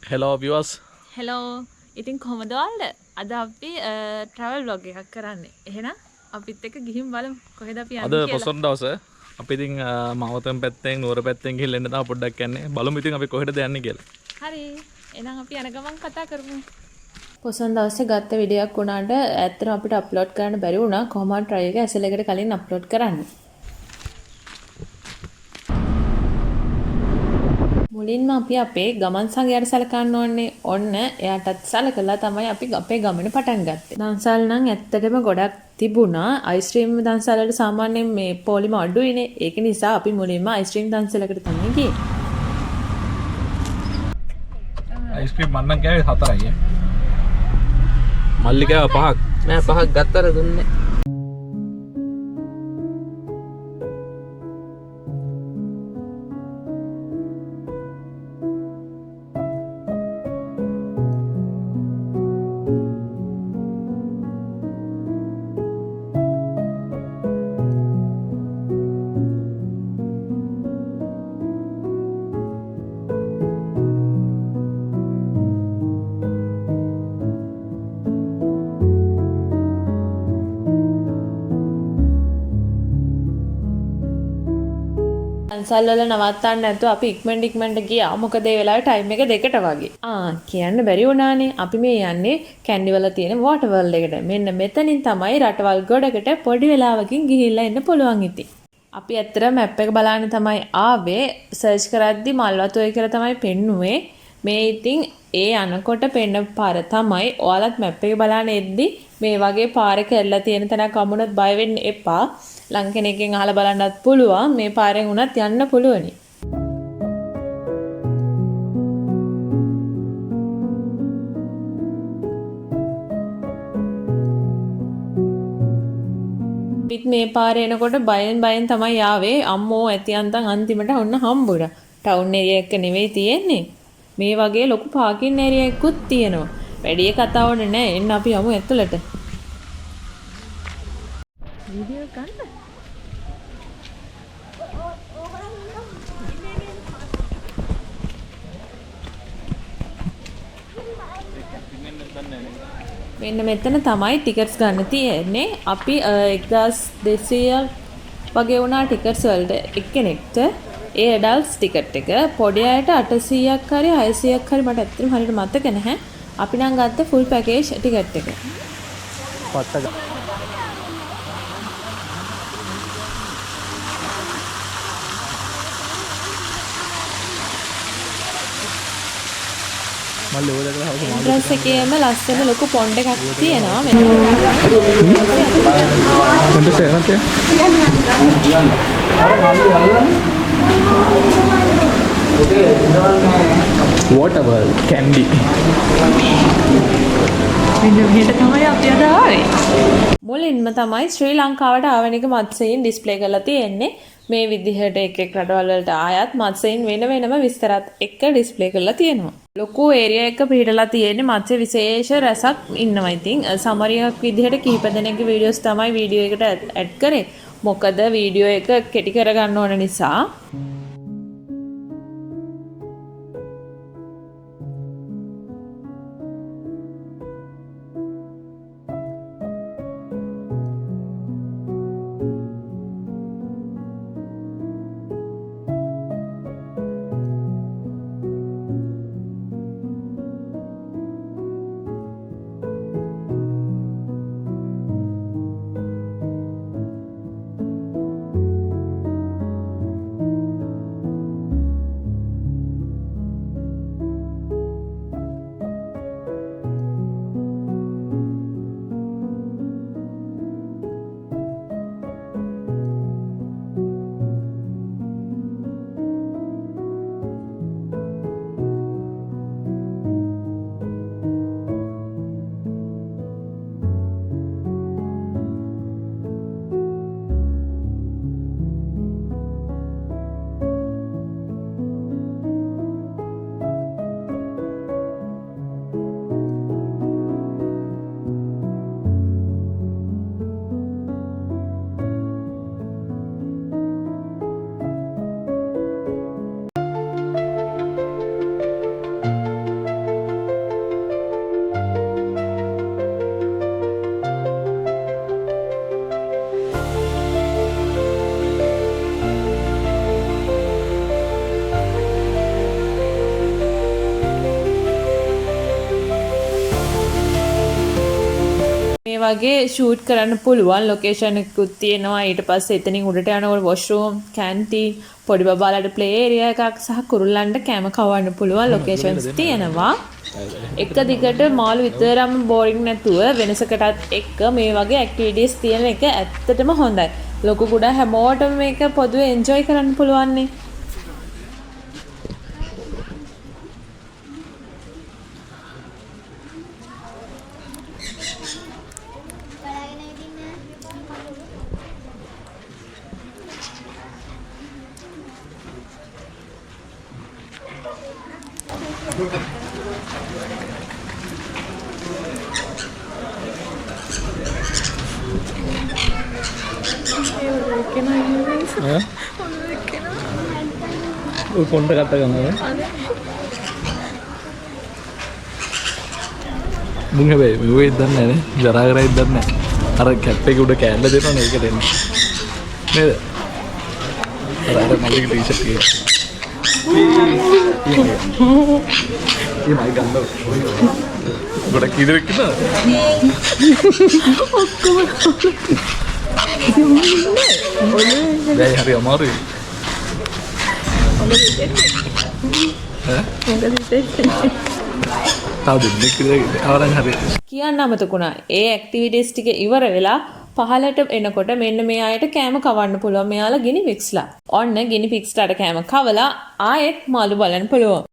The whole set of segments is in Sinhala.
Hello viewers. හෙලෝ ඉතින් කොහොමද ඔයාලට? අද අපි ට්‍රැවල් ව්ලොග් එකක් කරන්නේ. එහෙනම් අපිත් එක්ක ගිහින් බලමු කොහෙද අපි අද යන්නේ කියලා. පොසොන් දවස අපි ඉතින් මවතම් පැත්තෙන් නුවර පැත්තෙන් ගිහින් එන්න තමයි පොඩ්ඩක් යන්නේ. බලමු ඉතින් අපි කොහෙටද යන්නේ කියලා. හරි. එහෙනම් අපි යන ගමන් කතා කරමු. පොසොන් දවසේ ගත්ත වීඩියෝයක් වුණාට ඇත්තටම අපිට අප්ලෝඩ් කරන්න බැරි වුණා. කොහොමද try එක ඇසල එකට කලින් අප්ලෝඩ් කරන්න. මුලින්ම අපි අපේ ගමන් සංගයයට සලකන්න ඕනේ. ඔන්න එයාටත් සලකලා තමයි අපි අපේ ගමන පටන් ගත්තේ. දන්සල් නම් ඇත්තටම ගොඩක් තිබුණා. අයිස්ක්‍රීම් දන්සල් වල සාමාන්‍යයෙන් මේ පොලිම අඩුයිනේ. ඒක නිසා අපි මුලින්ම අයිස්ක්‍රීම් දන්සලකට තමයි ගියේ. අයිස්ක්‍රීම් මන්නම් කෑවේ 4යි. මල්ලි කෑවා 5ක්. නෑ 5ක් ගත්තර දුන්නේ. දන්සල් වල නවත්තන්න නැතුව අපි ඉක්මනට ගියා. මොකද ඒ වෙලාවේ ටයිම් එක 2ට වගේ. කියන්න බැරි වුණානේ. අපි මේ යන්නේ කැන්ඩි වල තියෙන වෝටර් වර්ල්ඩ් එකට. මෙන්න මෙතනින් තමයි රටවල් ගොඩකට පොඩි වෙලාවකින් ගිහිල්ලා එන්න පුළුවන් ඉතින්. අපි ඇත්තට මැප් එක බලන්න තමයි ආවේ. සර්ච් කරද්දි මල්වතුයි කියලා තමයි පෙන්නුවේ. මේ ඉතින් ඒ අනකොට පෙන්න පාර තමයි. ඔයාලත් මැප් එක බලන්න එද්දි මේ වගේ පාරේ කරලා තියෙන තැනක් අමුණත් බය වෙන්න එපා. ලං කෙනෙක්ගෙන් අහලා බලන්නත් පුළුවන්. මේ පාරෙන් උනත් යන්න පුළුවනි. පිට මේ පාරේ එනකොට බයෙන් තමයි ආවේ. අම්මෝ ඇති අන්තන් අන්තිමට ඔන්න හම්බුණා. ටවුන් ඒරියා එක නෙවෙයි තියෙන්නේ. මේ වගේ ලොකු පාකින් ඒරියා එකකුත් තියෙනවා. වැඩි කතාවක් නෑ. එන්න අපි යමු ඇතුළට. වීඩියෝ ගන්න. මෙන්න මෙතන තමයි ටිකට්ස් ගන්න තියෙන්නේ. අපි 1200 වගේ වුණා ටිකට්ස් වලට එක්කෙනෙක්ට. ඒ ඇඩල්ට්ස් ටිකට් එක පොඩි අයට 800ක් හරි 600ක් හරි මට ඇත්තටම හරියට මතක නැහැ. අපි නම් ගත්ත ෆුල් පැකේජ් ටිකට් එක. මල්ලි ඔය දැකලා හවස එන්ට්‍රන්ස් එකේම ලස්සන ලොකු පොන්ඩ් එකක් තියෙනවා. මෙන්න කොන්ද සේනත් water world candy. මෙන්න මෙහෙට තමයි අපි අද ආවේ. මුලින්ම තමයි ශ්‍රී ලංකාවට ආවනික මත්ස්‍යයන් ඩිස්ප්ලේ කරලා තියෙන්නේ. මේ විදිහට එක රටවල් වලට ආයත් මත්ස්‍යයන් වෙනම විස්තරات එක්ක ඩිස්ප්ලේ කරලා තියෙනවා. ලොකු ඒරියා එක පිටලා තියෙන්නේ මත්ස්‍ය විශේෂ රසක් ඉන්නවා. ඉතින් සමරියක් විදිහට කිහිප දෙනෙක්ගේ වීඩියෝස් තමයි වීඩියෝ එකට ඇඩ් කරේ. මොකද වීඩියෝ එක කෙටි කරගන්න ඕන නිසා. වගේ ෂූට් කරන්න පුළුවන් ලොකේෂන් එකකුත් තියෙනවා. ඊට පස්සේ එතනින් උඩට යනකොට වොෂ්රූම්, කැන්ටීන්, පොඩි බබාලට ප්ලේ ඒරියා එකක් සහ කුරුල්ලන්ට කැම කවන්න පුළුවන් ලොකේෂන්ස් තියෙනවා. එක දිගට මාළු විතරම බෝරින් නැතුව වෙනසකටත් එක්ක මේ වගේ ඇක්ටිවිටීස් තියෙන එක ඇත්තටම හොඳයි. ලොකු කුඩා හැමෝටම මේක පොදුවේ එන්ජොයි කරන්න පුළුවන් නේ. පොන්ට කත්ත ගන්නද මුං හැබැයි මෙවේ ඉදන්න නේ ජරා කර ඉදන්න අර කැප් එක උඩ කෑල්ල දෙනවා ඒක දෙන්න නේද අර මල්ලි ටී-ෂර්ට් එක මයි ගන්න ගොඩක් කීදෙක් ඉන්නවද ඔක්කොම දැන් හරි අමාරුයි කියන්න අමතකුණා ඒ ඇක්ටිවිටීස් ටික ඉවර වෙලා පහලට එනකොට මෙන්න මේ අයට කෑම කවන්න පුළුවන් මෙයාලා ගිනි පික්ස්ලා. ඔන්න ගිනි පික්ස්ලාට කෑම කවලා ආයෙත් මාළු බලන්න පුළුවන්.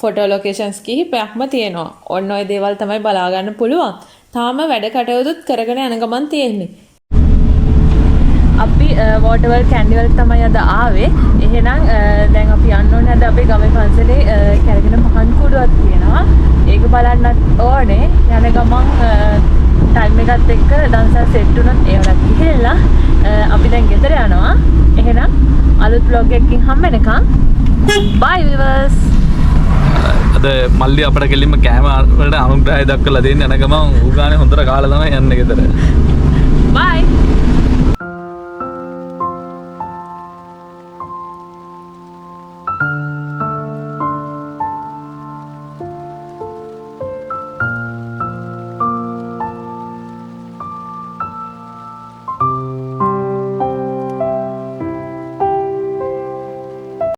ෆොටෝ ලොකේෂන්ස් කිහිපයක්ම තියෙනවා. ඔන්න ඔය දේවල් තමයි බලා ගන්න පුළුවන්. තාම වැඩ කටයුතුත් කරගෙන යන ගමන් තියෙන්නේ. අපි වෝටර්වර්ල්ඩ් කැන්ඩිවල් තමයි අද ආවේ. එහෙනම් දැන් අපි යන්න ඕනේ අද අපේ ගමේ පන්සලේ කැරගෙන මහන් කුඩුවක් තියෙනවා. ඒක බලන්නත් ඕනේ. යන ගමන් ටයිම් එකත් එක්ක දන්සල් සෙට් වුණොත් ඒවලත් ගිහිල්ලා අපි දැන් ගෙදර යනවා. එහෙනම් අලුත් vlog එකකින් හම්බ වෙනකම් bye viewers. අද මල්ලි අපට කෙලින්ම කෑම වලට අනුග්‍රහය දක්වලා දෙන්න යන ගමන් ඌ ගානේ හොඳට කාලා තමයි යන්නේ ගෙදර.